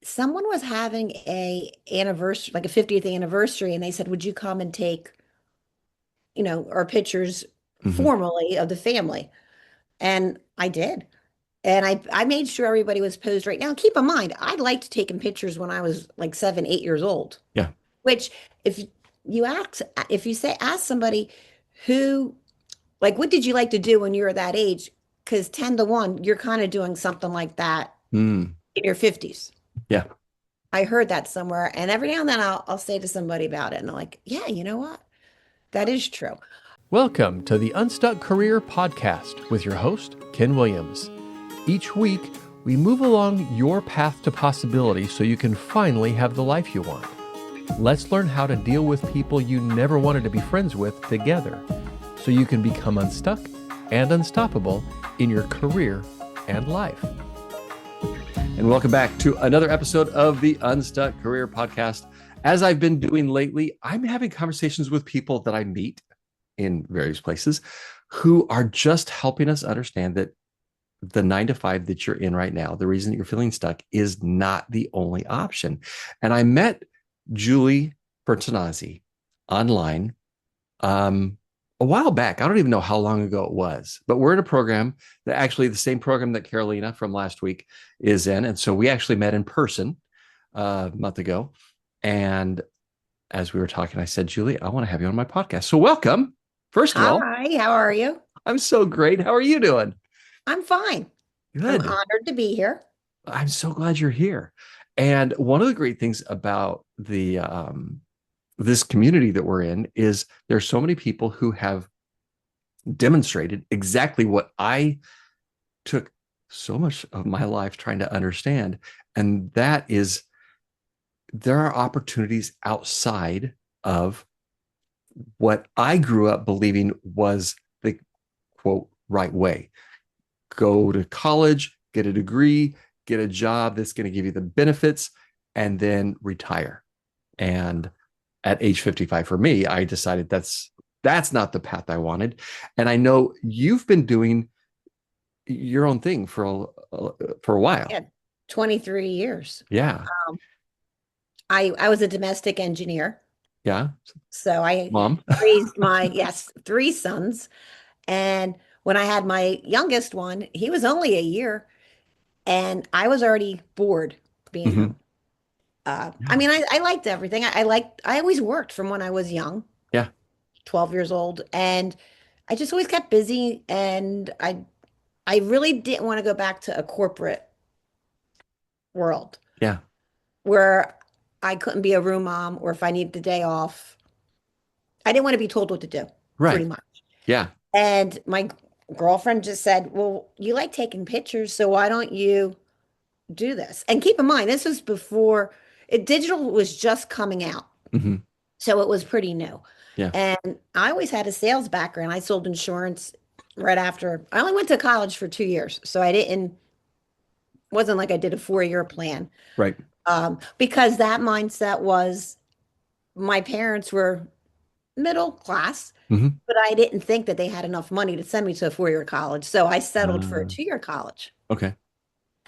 someone was having a anniversary, like a 50th anniversary, and they said, "Would you come and take, our pictures Hmm. formally of the family?" And I did. And I made sure everybody was posed right. Now, keep in mind, I liked taking pictures when I was like 7, 8 years old, Yeah. which if you ask, if you say, ask somebody who, like, what did you like to do when you were that age? Because 10 to 1, you're kind of doing something like that Mm. in your 50s. Yeah. I heard that somewhere. And every now and then I'll say to somebody about it. And they're like, yeah, you know what? That is true. Welcome to the Unstuck Career Podcast with your host, Ken Williams. Each week, we move along your path to possibility so you can finally have the life you want. Let's learn how to deal with people you never wanted to be friends with together so you can become unstuck and unstoppable in your career and life. And welcome back to another episode of the Unstuck Career Podcast. As I've been doing lately, I'm having conversations with people that I meet in various places who are just helping us understand that the 9 to 5 that you're in right now, the reason that you're feeling stuck is not the only option. And I met Julie Bertanazzi online a while back. I don't even know how long ago it was, but we're in a program that actually the same program that Carolina from last week is in. And so we actually met in person a month ago. And as we were talking, I said, Julie, I want to have you on my podcast. So welcome. First of all, Hi, how are you? I'm so great. How are you doing? I'm fine. I'm Good. honored to be here. I'm so glad you're here. And one of the great things about the this community that we're in is there's so many people who have demonstrated exactly what I took so much of my life trying to understand. And that is there are opportunities outside of what I grew up believing was the quote right way. Go to college, get a degree, get a job that's going to give you the benefits, and then retire. And at age 55 for me, I decided that's not the path I wanted. And I know you've been doing your own thing for a while. Yeah, 23 years. Yeah. Um, I was a domestic engineer. Yeah. So I Mom. raised yes, three sons. And when I had my youngest one, he was only a year and I was already bored being Hmm. home. I liked everything. I always worked from when I was young, Yeah. 12 years old, and I just always kept busy. And I really didn't want to go back to a corporate world Yeah. where I couldn't be a room mom or if I needed the day off. I didn't want to be told what to do, pretty Right. much. Yeah. And my girlfriend just said, "Well, you like taking pictures, so why don't you do this?" And keep in mind, this was before digital was just coming out. Hmm. So it was pretty new. Yeah. And I always had a sales background. I sold insurance right after. I only went to college for 2 years. So I didn't, wasn't like I did a 4-year plan. Right. Because that mindset was my parents were middle class, Hmm. but I didn't think that they had enough money to send me to a 4-year college. So I settled for a 2-year college, Okay.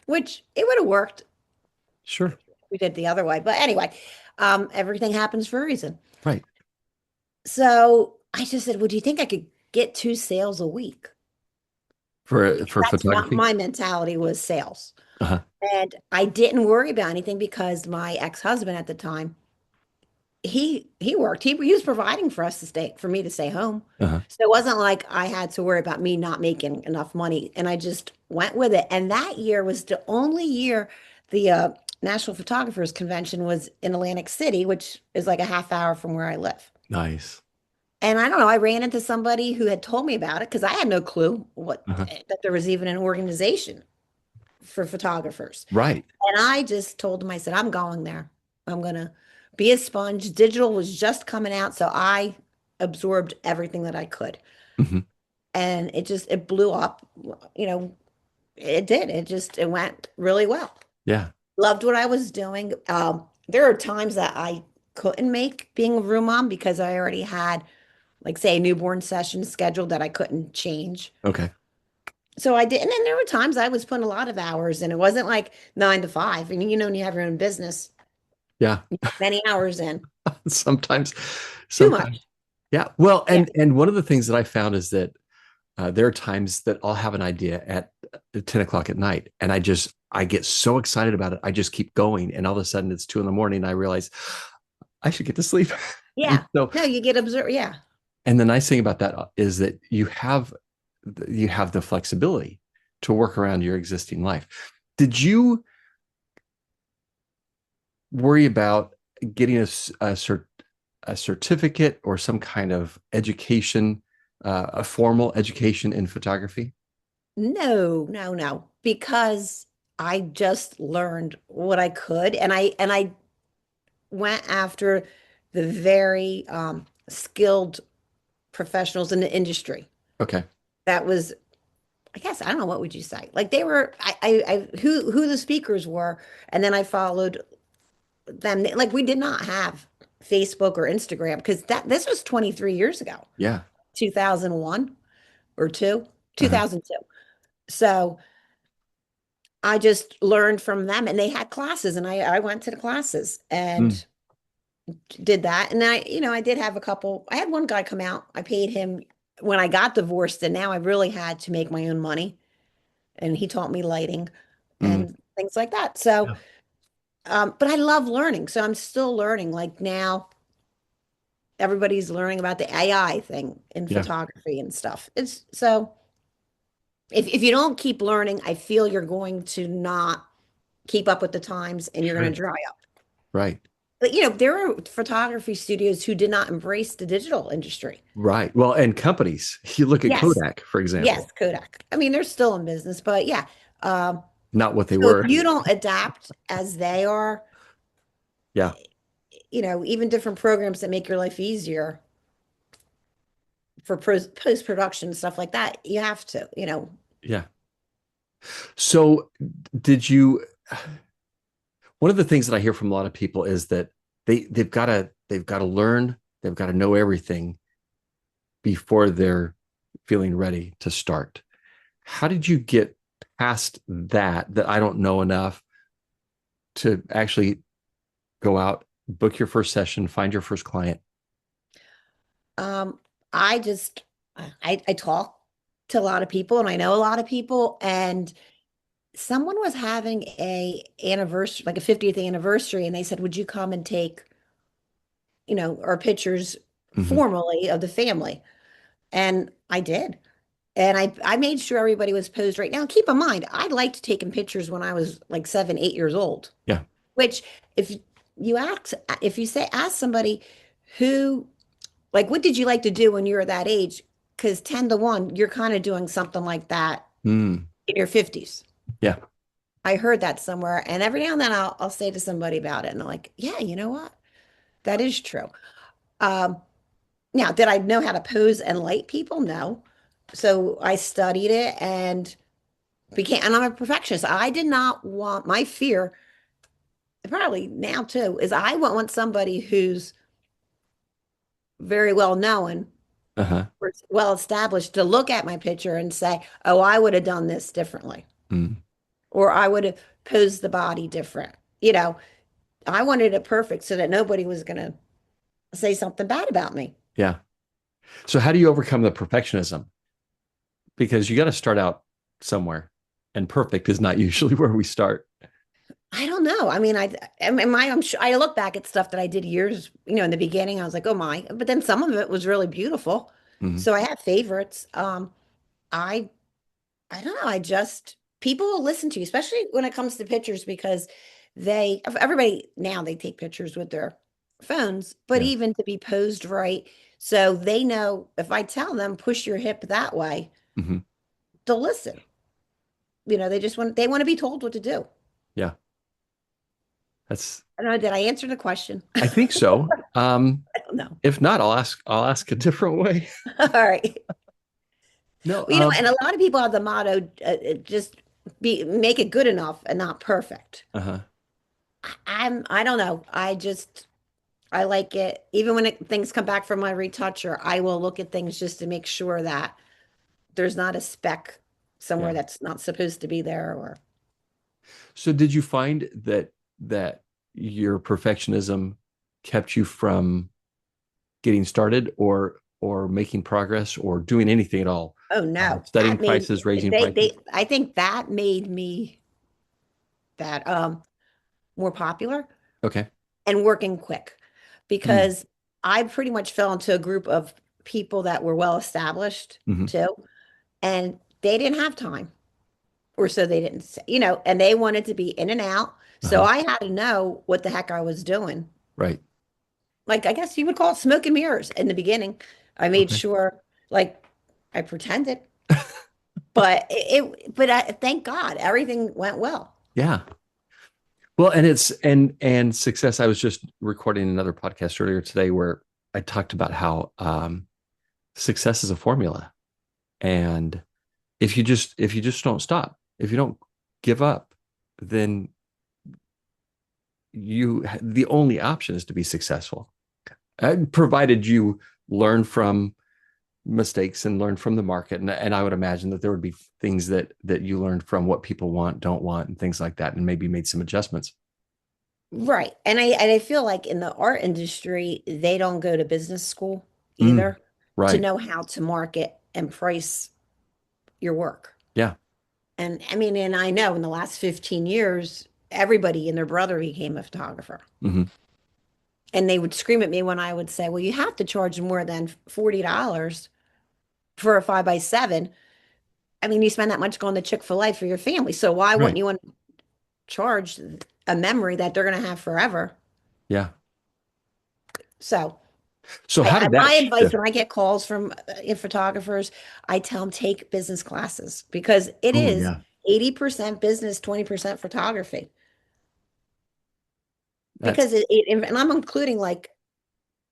which it would have worked. Sure. We did the other way. But anyway, everything happens for a reason. Right. So I just said, "Well, do you think I could get 2 sales a week?" For That's what photography. my mentality was, sales. Uh-huh. And I didn't worry about anything because my ex-husband at the time, he worked. He was providing for us to stay for me to stay home. Uh-huh. So it wasn't like I had to worry about me not making enough money. And I just went with it. And that year was the only year the National Photographers Convention was in Atlantic City, which is like a half hour from where I live. Nice. And I don't know, I ran into somebody who had told me about it because I had no clue Uh-huh. that there was even an organization for photographers. Right. And I just told him, I said, "I'm going there. I'm going to be a sponge." Digital was just coming out, so I absorbed everything that I could. Hmm. And it blew up. You know, it did. It went really well. Yeah. Loved what I was doing. There are times that I couldn't make being a room mom because I already had, like, say, a newborn session scheduled that I couldn't change. Okay. So I did, and then there were times I was putting a lot of hours, and it wasn't like 9 to 5. And when you have your own business, Yeah. many hours in, Sometimes, too sometimes. much. Yeah. Well, Yeah. and one of the things that I found is that there are times that I'll have an idea at 10 o'clock at night and I get so excited about it. I just keep going. And all of a sudden it's 2 in the morning. And I realize I should get to sleep. And Yeah. so, No, you get observed. Yeah. and the nice thing about that is that you have the flexibility to work around your existing life. Did you worry about getting a certificate or some kind of education, a formal education in photography? No, no, no, because I just learned what I could, and I went after the very skilled professionals in the industry. Okay. That was, I guess, I don't know, what would you say? Like they were, who the speakers were, and then I followed them. Like we did not have Facebook or Instagram because that this was 23 years ago, Yeah. 2001 or two, Uh-huh. 2002. So I just learned from them, and they had classes, and I went to the classes Mm, and did that. And I did have a couple. I had one guy come out. I paid him when I got divorced, and now I really had to make my own money. And he taught me lighting mm. and things like that. So, Yeah. but I love learning. So I'm still learning. Like now, everybody's learning about the AI thing in Yeah. photography and stuff. It's so if you don't keep learning, I feel you're going to not keep up with the times and you're going Right. to dry up. Right. But there are photography studios who did not embrace the digital industry. Right. Well, and companies, you look at Yes, Kodak, for yes, example, Kodak. I mean, they're still in business, but yeah. Um, not what they so if were. you don't adapt as they are, Yeah. even different programs that make your life easier for post-production stuff like that, you have to. Yeah. So did you, one of the things that I hear from a lot of people is that they've got to learn, they've got to know everything before they're feeling ready to start. How did you get past that I don't know enough to actually go out, book your first session, find your first client? Um, I just I talk to a lot of people and I know a lot of people, and someone was having a anniversary, like a 50th anniversary, and they said, "Would you come and take, our pictures Hmm. formally of the family?" And I did. And I made sure everybody was posed right. Now, keep in mind, I liked taking pictures when I was like 7, 8 years old, Yeah. which if if you ask somebody who, like, what did you like to do when you were that age? Because 10 to 1, you're kind of doing something like that Mm. in your 50s. Yeah. I heard that somewhere. And every now and then I'll say to somebody about it. And they're like, yeah, you know what? That is true. Um, Now, did I know how to pose and light people? No. So I studied it and and I'm a perfectionist. I did not want my fear, probably now too, is I want somebody who's very well known Uh-huh. or well established to look at my picture and say, oh, I would have done this differently, Mm. or I would have posed the body different. I wanted it perfect so that nobody was going to say something bad about me. Yeah. So how do you overcome the perfectionism? Because you got to start out somewhere, and perfect is not usually where we start. I don't know. I mean, I'm sure I look back at stuff that I did years, in the beginning. I was like, oh my, but then some of it was really beautiful. Mhm. So I have favorites. I I don't know. People will listen to you, especially when it comes to pictures, because everybody now they take pictures with their phones, but Yeah. even to be posed right. So they know if I tell them push your hip that way, Hmm. they'll listen. They want to be told what to do. Yeah. That's, I don't know. Did I answer the question? I think so. I don't know. If not, I'll ask a different way. All right. No. Well, and a lot of people have the motto, just make it good enough and not perfect. Uh-huh. I don't know. I like it. Even when things come back from my retoucher, I will look at things just to make sure that there's not a speck somewhere Yeah. that's not supposed to be there. Or So did you find that your perfectionism kept you from getting started or making progress or doing anything at all? oh no, Setting that made prices, raising they prices? I think that made me that more popular Okay. and working quick, Mm. because I pretty much fell into a group of people that were well established Hmm. too, and they didn't have time, or so they didn't say, and they wanted to be in and out. So Uh-huh. I had to know what the heck I was doing. Right. Like, I guess you would call it smoke and mirrors in the beginning. I made Okay. sure, like, I pretended, but thank God everything went well. Yeah. Well, and it's and success. I was just recording another podcast earlier today where I talked about how success is a formula. And if you just don't stop, if you don't give up, then the only option is to be successful, provided you learn from mistakes and learn from the market. And I would imagine that there would be things that you learned from what people want, don't want, and things like that, and maybe made some adjustments. Right. And I feel like in the art industry, they don't go to business school Mm, either to right. know how to market and price your work. Yeah. And I mean, and I know in the last 15 years, everybody and their brother became a photographer. Hmm. And they would scream at me when I would say, well, you have to charge more than $40 for a 5x7. I mean, you spend that much going to Chick-fil-A for your family. So why wouldn't Right. you want to charge a memory that they're going to have forever? Yeah. So So how did that my advice shift? when I get calls from photographers, I tell them take business classes, because it Oh is yeah. 80% business, 20% photography. That's Because and I'm including like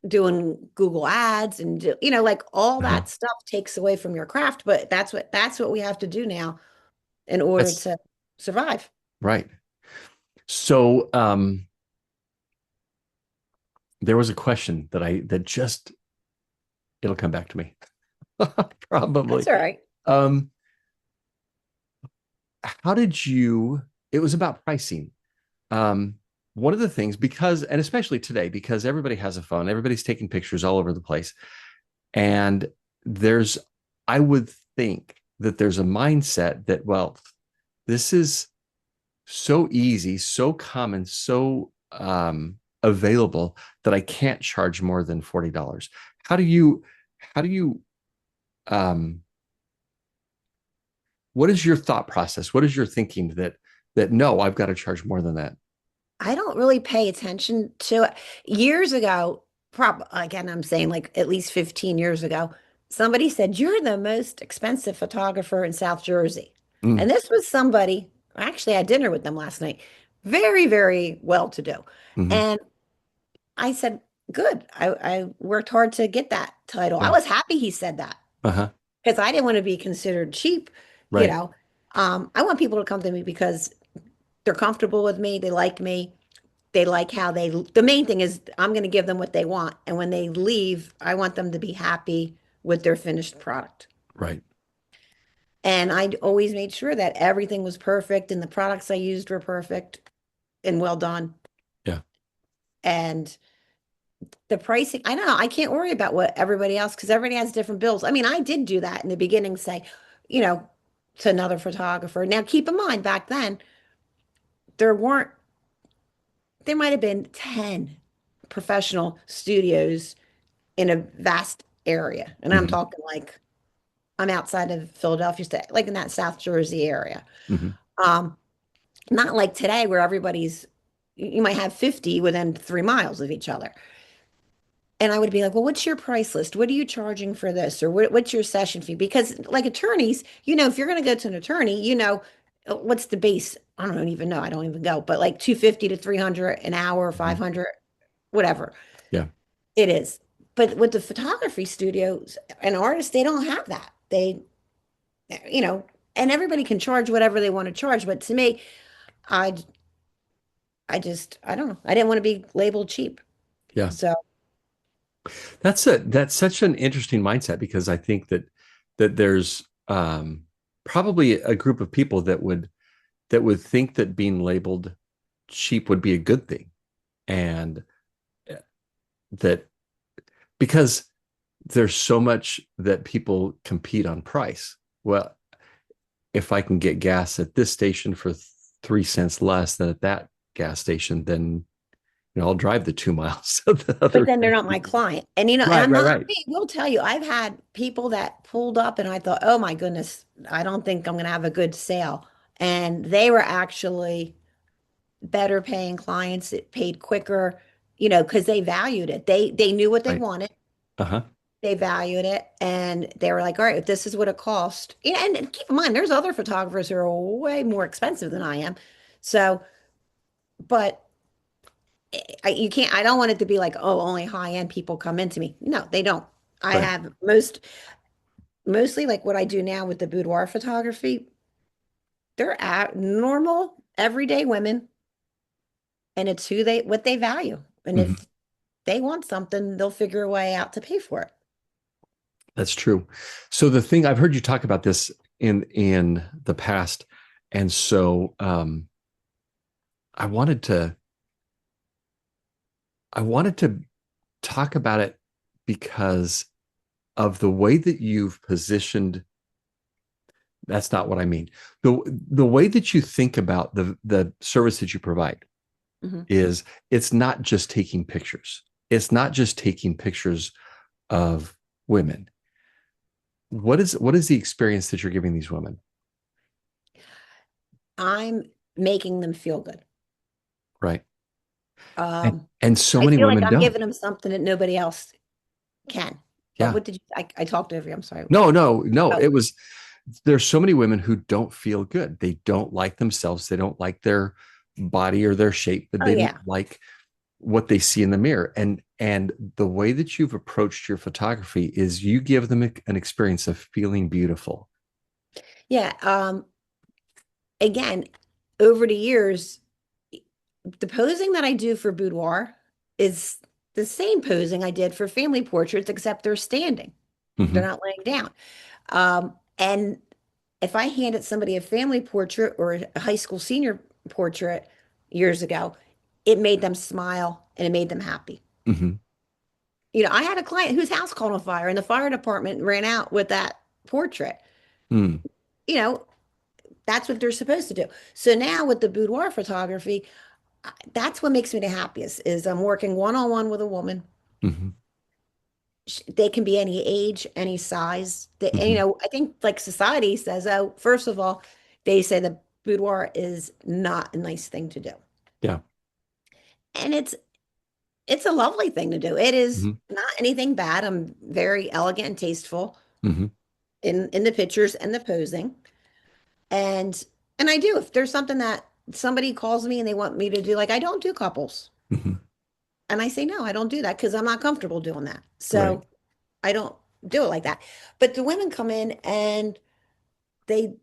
doing Google ads and like all uh that stuff takes away from your craft, but that's what we have to do now in order that's to survive. right. So there was a question that just it'll come back to me. That's Probably. all right. Um, how did you, it was about pricing. Um, one of the things, because, and especially today, because everybody has a phone, everybody's taking pictures all over the place. And there's, I would think that there's a mindset that, well, this is so easy, so common, so available that I can't charge more than $40. How do you, how do you, um, what is your thought process? What is your thinking that no, I've got to charge more than that? I don't really pay attention to it. Years ago, again, I'm saying like at least 15 years ago, somebody said, "You're the most expensive photographer in South Jersey." Mm, And this was somebody, actually, I had dinner with them last night, very, very well to do. hmm. And I said, "Good. I worked hard to get that title." I Yeah. was happy he said that, Uh-huh. because I didn't want to be considered cheap, you Right. know. I want people to come to me because they're comfortable with me, they like me, they like how the main thing is I'm going to give them what they want. And when they leave, I want them to be happy with their finished product. Right. And I always made sure that everything was perfect and the products I used were perfect and well done. Yeah. And the pricing, I don't know, I can't worry about what everybody else, because everybody has different bills. I mean, I did do that in the beginning, say, you know, to another photographer. Now, keep in mind, back then, there weren't, there might have been 10 professional studios in a vast area. And I'm Hmm. talking like I'm outside of Philadelphia, like in that South Jersey area. Hmm. Um, Not like today where everybody's, you might have 50 within 3 miles of each other. And I would be like, well, what's your price list? What are you charging for this? Or what's your session fee? Because like attorneys, if you're going to go to an attorney, what's the base? I don't even know. I don't even go, but like 250 to 300 an hour, Hmm. 500, whatever Yeah. it is. But with the photography studios and artists, they don't have that. You know, and everybody can charge whatever they want to charge. But to me, I, I don't know. I didn't want to be labeled cheap. Yeah. So, That's such an interesting mindset because I think that there's probably a group of people that would think that being labeled cheap would be a good thing, and that because there's so much that people compete on price. Well, if I can get gas at this station for 3 cents less than at that gas station, then I'll drive the 2 miles of the But other. then they're not my client. And and Right, I'm right, not, right, I will tell you, I've had people that pulled up and I thought, oh my goodness, I don't think I'm going to have a good sale. And they were actually better paying clients. It paid quicker, because they valued it. They knew what they right. wanted. Uh-huh. They valued it, and they were like, all right, if this is what it cost. And keep in mind, there's other photographers who are way more expensive than I am. So, but you can't, I don't want it to be like, oh, only high-end people come into me. No, they don't. I Right. have mostly like what I do now with the boudoir photography. They're normal, everyday women, and it's what they value. And Mhm. if they want something, they'll figure a way out to pay for it. That's true. So the thing I've heard you talk about this in the past, and so I wanted to I wanted to talk about it because of the way that you've positioned. That's not what I mean. The way that you think about the service that you provide Mhm. is, it's not just taking pictures. It's not just taking pictures of women. What is the experience that you're giving these women? I'm making them feel good. Right. And, Um, and so I many feel like women I'm don't. giving them something that nobody else can. But Yeah. what did you, I talked over you. I'm sorry. No, no, no. Oh, There's so many women who don't feel good. They don't like themselves. They don't like their body or their shape, but oh they don't yeah. like what they see in the mirror. And the way that you've approached your photography is you give them an experience of feeling beautiful. Yeah. Again, over the years, the posing that I do for boudoir is the same posing I did for family portraits, except they're standing. They're Hmm. not laying down. And if I handed somebody a family portrait or a high school senior portrait years ago, it made them smile and it made them happy. Hmm. I had a client whose house caught on fire and the fire department ran out with that portrait. Mm. You know, that's what they're supposed to do. So now with the boudoir photography, that's what makes me the happiest is I'm working one-on-one with a woman. Hmm. They can be any age, any size. And, Hmm. I think like society says, oh, first of all, they say the boudoir is not a nice thing to do. Yeah. And it's a lovely thing to do. It is Hmm. not anything bad. I'm very elegant and tasteful Hmm. in the pictures and the posing. And I do, if there's something that somebody calls me and they want me to do, like I don't do couples. Hmm. And I say, no, I don't do that because I'm not comfortable doing that. Right. So I don't do it like that. But the women come in and they,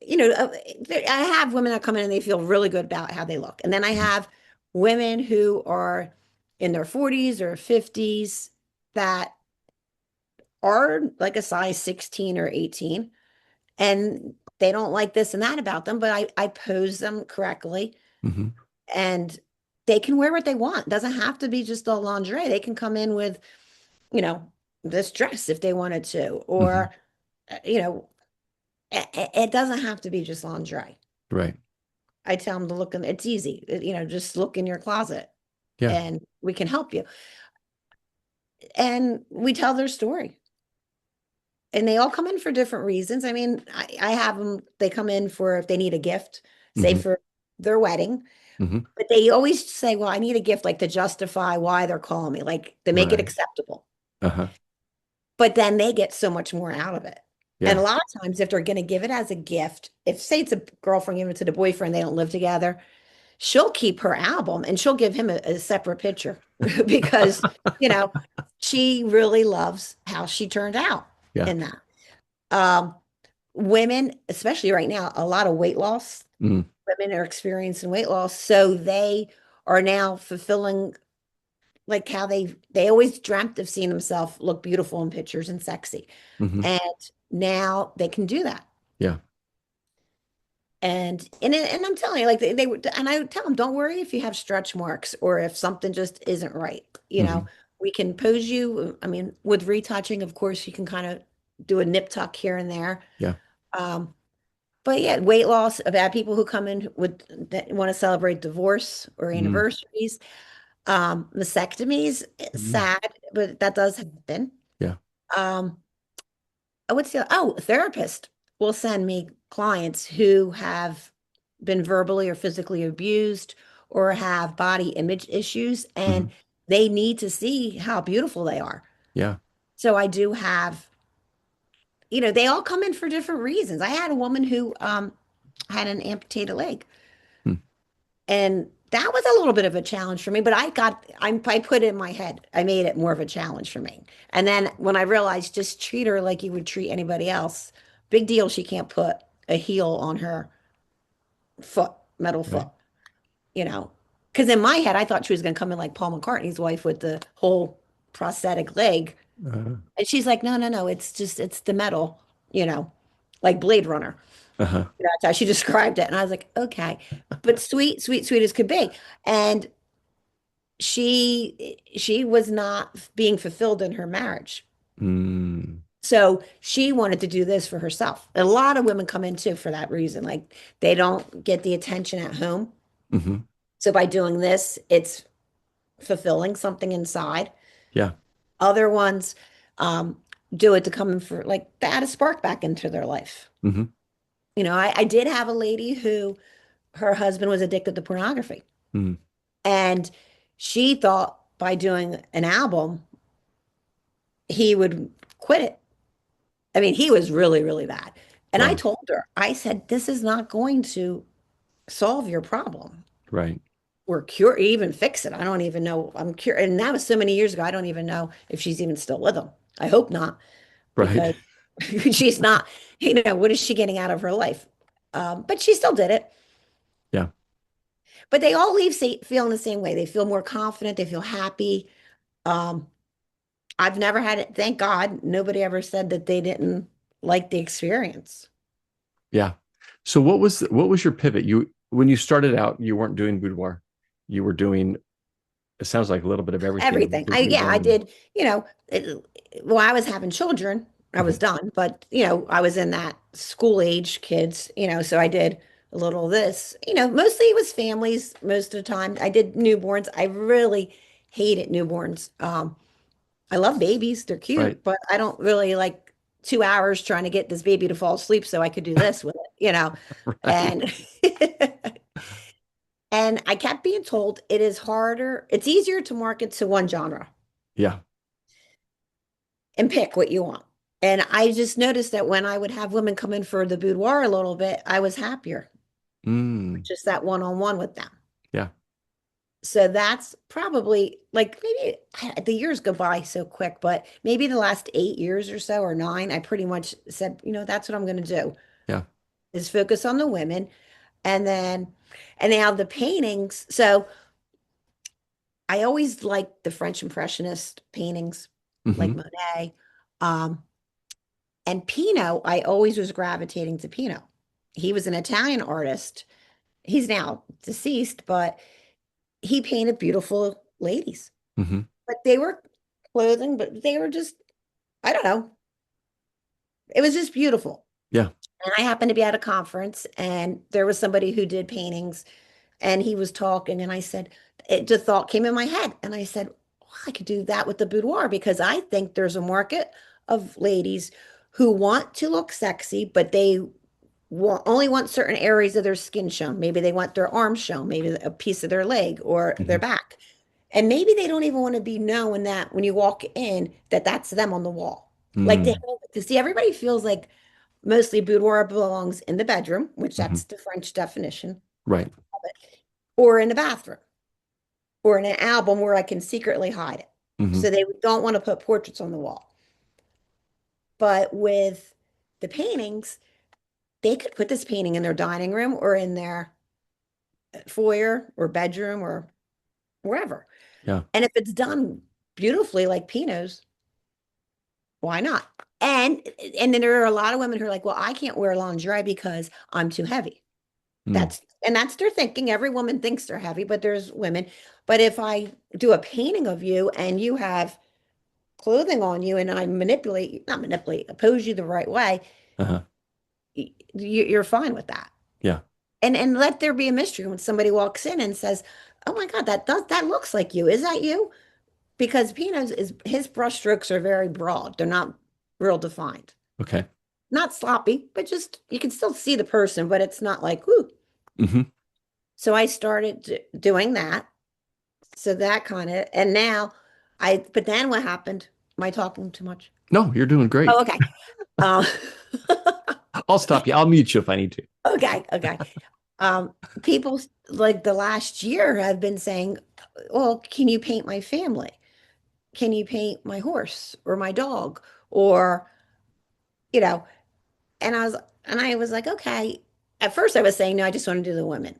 I have women that come in and they feel really good about how they look. And then I have women who are in their 40s or 50s that are like a size 16 or 18 and they don't like this and that about them, but I pose them correctly Hmm. and they can wear what they want. It doesn't have to be just all lingerie. They can come in with, you know, this dress if they wanted to, Hmm. or, it doesn't have to be just lingerie. Right. I tell them to look in, it's easy, just look in your closet Yeah. and we can help you. And we tell their story. And they all come in for different reasons. I mean, I have them, they come in for if they need a gift, say Hmm. for their wedding, Hmm. but they always say, well, I need a gift like to justify why they're calling me, like to make it Right. acceptable. Uh-huh. But then they get so much more out of it. And a Yeah. lot of times, if they're going to give it as a gift, if say it's a girlfriend giving it to the boyfriend, they don't live together, she'll keep her album and she'll give him a separate picture because, you know, she really loves how she turned out Yeah. in that. Um, Women, especially right now, a lot of weight loss. Mm. Women are experiencing weight loss, so they are now fulfilling like how they always dreamt of seeing themselves look beautiful in pictures and sexy. Hmm. And now they can do that. Yeah. And I'm telling you, like they would, and I would tell them, don't worry if you have stretch marks or if something just isn't right. Hmm. We can pose you. I mean, with retouching, of course, you can kind of do a nip tuck here and there. Yeah. Um, but yeah, weight loss. I've had people who come in with that want to celebrate divorce or Mm. anniversaries. Mastectomies, Mm. sad, but that does happen. Yeah. Um, what's the a therapist will send me clients who have been verbally or physically abused or have body image issues, Hmm. and they need to see how beautiful they are. Yeah. So I do have, they all come in for different reasons. I had a woman who had an amputated leg, Mm. and that was a little bit of a challenge for me, but I put it in my head. I made it more of a challenge for me. And then when I realized just treat her like you would treat anybody else, big deal, she can't put a heel on her foot, metal foot, Right. you know. Because in my head, I thought she was going to come in like Paul McCartney's wife with the whole prosthetic leg. Uh, And she's like, no, no, no, it's the metal, you know, like Blade Runner. uh-huh. That's how she described it. And I was like, okay. But sweet, sweet, sweet as could be. And she was not being fulfilled in her marriage. Mm. So she wanted to do this for herself. A lot of women come in too for that reason. Like they don't get the attention at home. Hmm. So by doing this, it's fulfilling something inside. Yeah. Other ones um, do it to come in for like to add a spark back into their life. Hmm. I did have a lady who her husband was addicted to pornography. Mm. And she thought by doing an album, he would quit it. I mean, he was really, really bad. And I Wow. told her, I said, this is not going to solve your problem Right. or cure, even fix it. I don't even know. I'm curious. And that was so many years ago. I don't even know if she's even still with him. I hope not, Right. because she's not, what is she getting out of her life? But she still did it. Yeah. But they all leave feeling the same way. They feel more confident. They feel happy. Um, I've never had it. Thank God, nobody ever said that they didn't like the experience. Yeah. So what was your pivot? You when you started out, you weren't doing boudoir. You were doing, it sounds like a little bit of everything Everything. between I then. did, well, I was having children. I was Mhm. done, but I was in that school age kids, so I did a little of this, mostly it was families most of the time. I did newborns. I really hated newborns. I love babies. They're Right. cute, but I don't really like 2 hours trying to get this baby to fall asleep so I could do this with it. Right. And and I kept being told it is harder, it's easier to market to one genre Yeah. and pick what you want. And I just noticed that when I would have women come in for the boudoir a little bit, I was happier, Mm. just that one-on-one with them. Yeah. So that's probably like maybe the years go by so quick, but maybe the last 8 years or so or nine, I pretty much said, that's what I'm going to do Yeah. is focus on the women. And then, and now the paintings. So I always liked the French Impressionist paintings like Hmm. Monet. Um, and Pino, I always was gravitating to Pino. He was an Italian artist. He's now deceased, but he painted beautiful ladies. Hmm. But they were clothing, but they were just, I don't know. It was just beautiful. Yeah. And I happened to be at a conference and there was somebody who did paintings and he was talking and I said, the thought came in my head and I said, "Oh, I could do that with the boudoir because I think there's a market of ladies who want to look sexy, but they only want certain areas of their skin shown. Maybe they want their arms shown, maybe a piece of their leg or their Hmm. back. And maybe they don't even want to be known that when you walk in, that that's them on the wall. Like Mm. to see everybody feels like mostly boudoir belongs in the bedroom, which Hmm. that's the French definition Right. of it, or in the bathroom, or in an album where I can secretly hide it. Hmm. So they don't want to put portraits on the wall. But with the paintings, they could put this painting in their dining room or in their foyer or bedroom or wherever. Yeah. And if it's done beautifully like Pino's, why not? And and then there are a lot of women who are like, well, I can't wear lingerie because I'm too heavy. Mm. That's their thinking. Every woman thinks they're heavy, but there's women. But if I do a painting of you and you have clothing on you and I not manipulate, pose you the right way, Uh-huh. you're fine with that. Yeah. And let there be a mystery when somebody walks in and says, "Oh my God, that looks like you. Is that you?" Because Pino's is his brush strokes are very broad. They're not real defined. Okay. Not sloppy, but just you can still see the person, but it's not like, whoo. Hmm. So I started doing that. So that kind of, and now but then what happened? Am I talking too much? No, you're doing great. Oh, okay. Um, I'll stop you. I'll mute you if I need to. okay, okay. People like the last year have been saying, well, can you paint my family? Can you paint my horse or my dog? Or, you know, and I was like, okay. At first I was saying, no, I just want to do the women.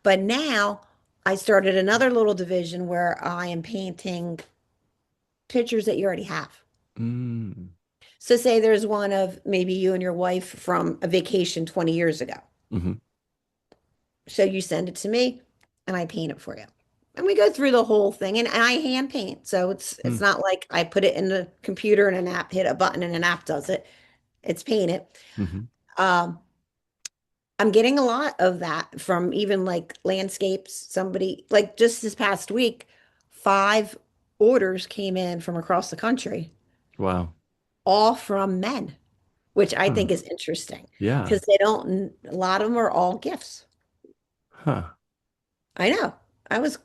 But now I started another little division where I am painting pictures that you already have. Mm. So say there's one of maybe you and your wife from a vacation 20 years ago. Hmm. So you send it to me and I paint it for you. And we go through the whole thing and I hand paint. So it's Mm. not like I put it in the computer and an app hit a button and an app does it. It's painted. Hmm. Um, I'm getting a lot of that from even like landscapes. Somebody like just this past week, 5 orders came in from across the country, Wow. all from men, which I Huh. think is interesting Yeah. because they don't, a lot of them are all gifts. Huh. I know. I was,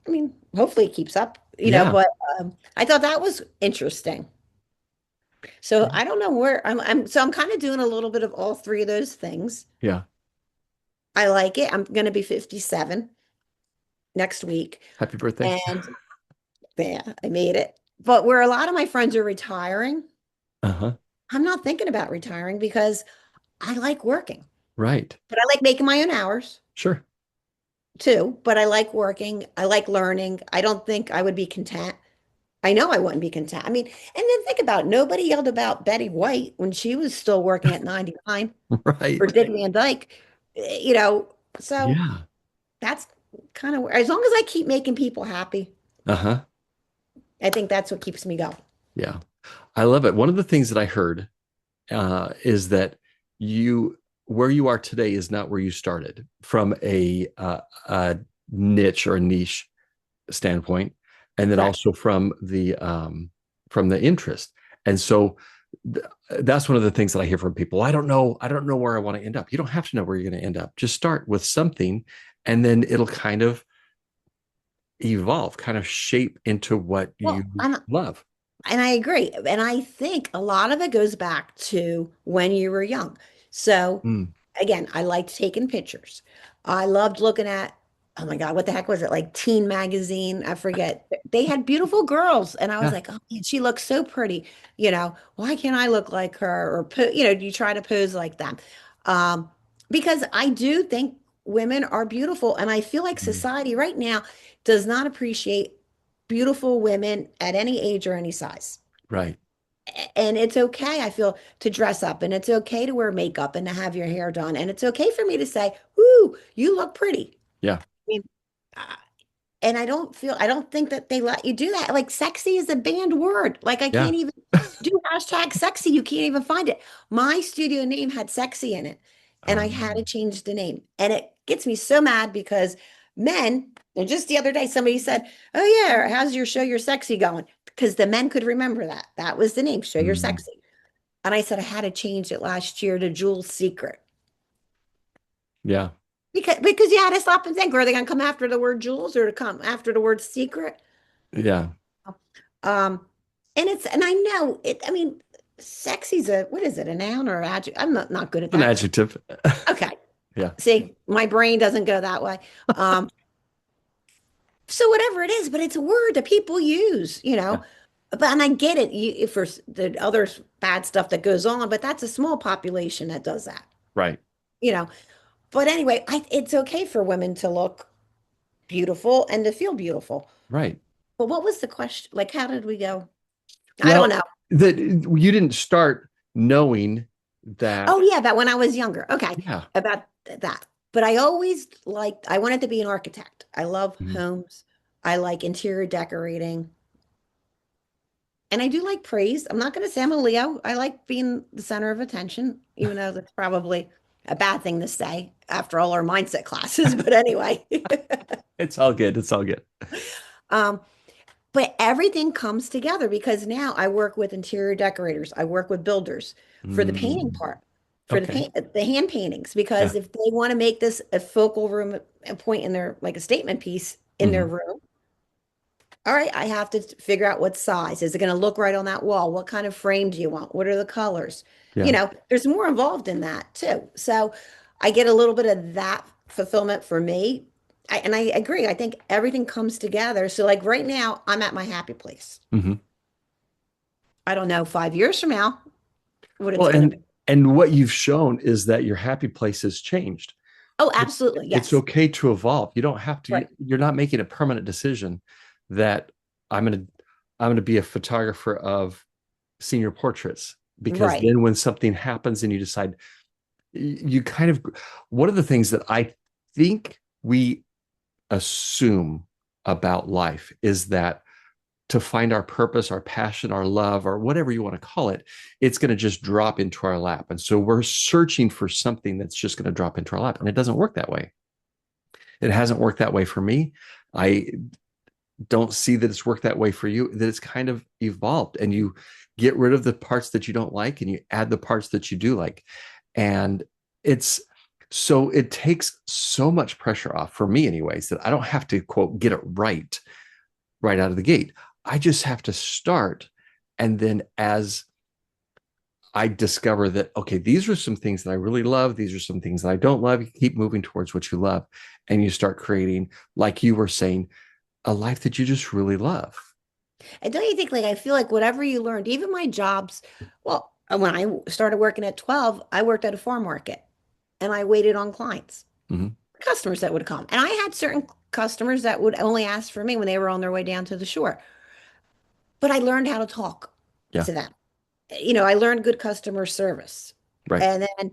I mean, hopefully it keeps up, Yeah. but I thought that was interesting. So I don't know where so I'm kind of doing a little bit of all three of those things. Yeah. I like it. I'm going to be 57 next week. Happy birthday. And yeah, I made it. But where a lot of my friends are retiring, Uh-huh. I'm not thinking about retiring because I like working, Right. but I like making my own hours Sure. too. But I like working. I like learning. I don't think I would be content. I know I wouldn't be content. I mean, and then think about it, nobody yelled about Betty White when she was still working at 99 or Right. Dick Van Dyke, so Yeah. that's kind of as long as I keep making people happy, Uh-huh. I think that's what keeps me going. Yeah. I love it. One of the things that I heard is that where you are today is not where you started from a niche or a niche standpoint, and then Correct. also from the interest. And so that's one of the things that I hear from people. I don't know where I want to end up. You don't have to know where you're going to end up. Just start with something, and then it'll kind of evolve, kind of shape into what you Well, love. and I agree. And I think a lot of it goes back to when you were young. So Mm. again, I liked taking pictures. I loved looking at, oh my God, what the heck was it? Like Teen Magazine. I forget. They had beautiful girls. And I was Yeah. like, oh man, she looks so pretty. Why can't I look like her? Or, you try to pose like that. Um, because I do think women are beautiful. And I feel like Mm. society right now does not appreciate beautiful women at any age or any size. Right. And it's okay, I feel, to dress up and it's okay to wear makeup and to have your hair done. And it's okay for me to say, "Ooh, you look pretty." Yeah. I mean, uh, and I don't think that they let you do that. Like sexy is a banned word. Like I Yeah. can't even do hashtag sexy. You can't even find it. My studio name had sexy in it and I had to Um, change the name. And it gets me so mad because men, and just the other day, somebody said, "Oh yeah, how's your show your sexy going?" Because the men could remember that. That was the name, show your mm, sexy. And I said I had to change it last year to Jules Secret. yeah. Because you had to stop and think, are they gonna come after the word Jules or to come after the word secret? Yeah. Um, and I know it, I mean, sexy's what is it, a noun or adjective? I'm not good at An that. adjective. Okay. Yeah. See, my brain doesn't go that way. Um, so whatever it is, but it's a word that people use, Yeah. and I get it for the other bad stuff that goes on, but that's a small population that does that, Right. you know. But anyway, it's okay for women to look beautiful and to feel beautiful. Right. But what was the question? Like, how did we go? I don't Well, know. that you didn't start knowing that. Oh yeah, about when I was younger. Okay, Yeah. about that. But I always liked, I wanted to be an architect. I love Mhm. homes. I like interior decorating. And I do like praise. I'm not going to say I'm a Leo. I like being the center of attention, even though that's probably a bad thing to say after all our mindset classes. But anyway, It's all good. It's all good. um, but everything comes together because now I work with interior decorators. I work with builders for the painting Mm, part, for the okay. paint, the hand paintings. Yeah. Because if they want to make this a focal room, a point in their, like a statement piece in their Hmm. room, all right, I have to figure out what size. Is it going to look right on that wall? What kind of frame do you want? What are the colors? Yeah. There's more involved in that too. So I get a little bit of that fulfillment for me. And I agree. I think everything comes together. So like right now, I'm at my happy place. Hmm. I don't know 5 years from now what it's Well, going to be. and what you've shown is that your happy place has changed. Oh, It's absolutely. it's Yes. okay to evolve. You don't have to. Right. You're not making a permanent decision that I'm gonna I'm gonna be a photographer of senior portraits, because Right. then when something happens and you decide, you kind of, one of the things that I think we assume about life is that to find our purpose, our passion, our love, or whatever you want to call it, it's going to just drop into our lap. And so we're searching for something that's just going to drop into our lap. And it doesn't work that way. It hasn't worked that way for me. I don't see that it's worked that way for you, that it's kind of evolved, and you get rid of the parts that you don't like and you add the parts that you do like. And it's so it takes so much pressure off, for me anyways, that I don't have to quote get it right out of the gate. I just have to start. And then as I discover that, okay, these are some things that I really love, these are some things that I don't love, you keep moving towards what you love. And you start creating, like you were saying, a life that you just really love. And don't you think, like, I feel like whatever you learned, even my jobs, well, when I started working at 12, I worked at a farm market and I waited on clients, Mm-hmm. customers that would come. And I had certain customers that would only ask for me when they were on their way down to the shore. But I learned how to talk Yeah. to them. I learned good customer service. Right. And then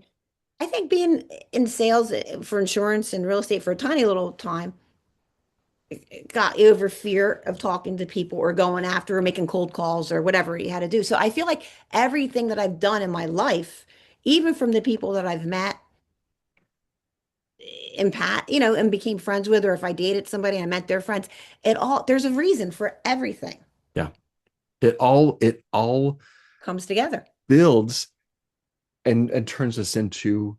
I think being in sales for insurance and real estate for a tiny little time got you over fear of talking to people or going after or making cold calls or whatever you had to do. So I feel like everything that I've done in my life, even from the people that I've met and and became friends with, or if I dated somebody and I met their friends, there's a reason for everything Yeah. It all comes together. builds and turns us into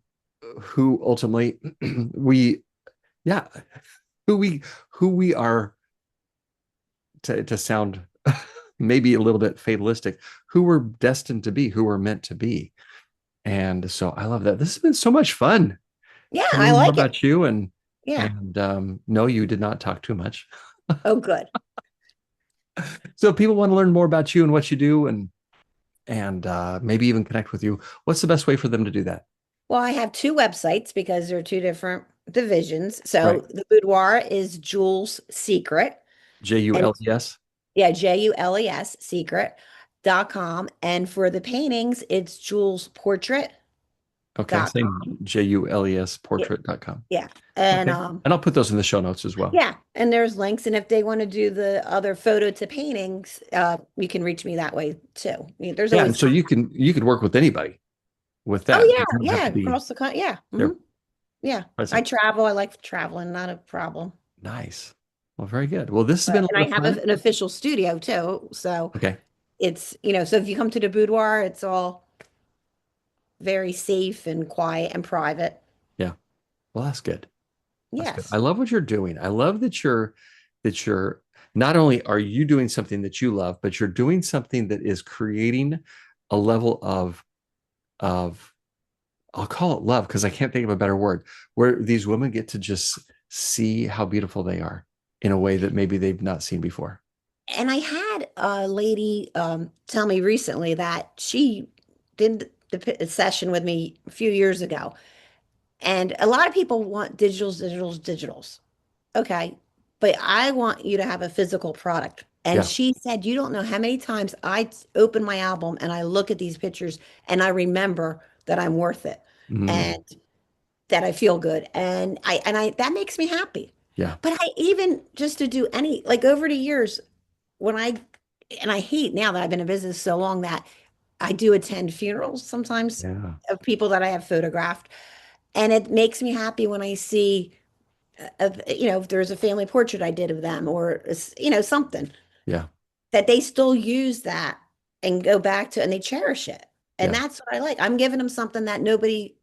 who ultimately we, yeah, who we are, to sound maybe a little bit fatalistic, who we're destined to be, who we're meant to be. And so I love that. This has been so much fun Yeah, I learning more like it. about you. And Yeah. no, you did not talk too much. Oh, good. So if people want to learn more about you and what you do, and maybe even connect with you, what's the best way for them to do that? Well, I have two websites because they're two different divisions. Right. So the boudoir is Jules Secret. And Jules. yeah, Jules secret.com. And for the paintings, it's Jules portrait.com. Okay. Same Jules Yeah. portrait.com. Yeah. And Okay. And I'll put those in the show notes as well. yeah, and there's links. And if they want to do the other photo to paintings, you can reach me that way too. There's Yeah. And always so time. you could work with anybody with Oh that. It yeah, doesn't have yeah, to be across the country. Yeah. there Yeah. I present. travel. I like traveling, not a problem. Nice. Well, very good. Well, this has been a And lot I of have fun. an official studio too. So Okay. so if you come to the boudoir, it's all very safe and quiet and private. Yeah. Well, that's good. That's good. I Yes. love what you're doing. I love that you're not only are you doing something that you love, but you're doing something that is creating a level of I'll call it love, because I can't think of a better word, where these women get to just see how beautiful they are in a way that maybe they've not seen before. And I had a lady tell me recently that she did the session with me a few years ago. And a lot of people want digitals, digitals, digitals. Okay. But I want you to have a physical product. And Yeah. she said, you don't know how many times I open my album and I look at these pictures and I remember that I'm worth it Mm, and that I feel good. And that makes me happy. yeah. But I even just to do any, like over the years, when and I hate now that I've been in business so long that I do attend funerals sometimes Yeah. of people that I have photographed. And it makes me happy when I see, if there's a family portrait I did of them or, something Yeah. that they still use that and go back to and they cherish it. And Yeah. that's what I like. I'm giving them something that nobody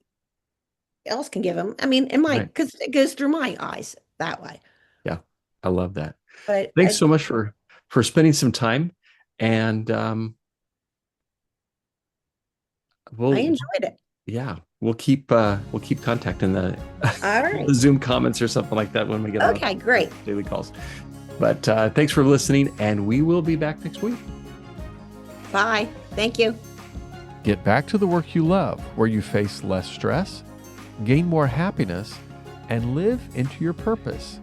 else can give them. I mean, Right. because it goes through my eyes that way. Yeah. I love that. But Thanks so much for spending some time. And I we'll enjoyed it. yeah, we'll keep contact in the, All right. the Zoom comments or something like that when we get on Okay, great. daily calls. But thanks for listening, and we will be back next week. Bye. Thank you. Get back to the work you love, where you face less stress, gain more happiness, and live into your purpose.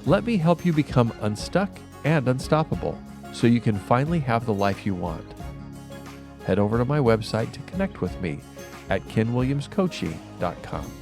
Let me help you become unstuck and unstoppable so you can finally have the life you want. Head over to my website to connect with me at kenwilliamscoaching.com.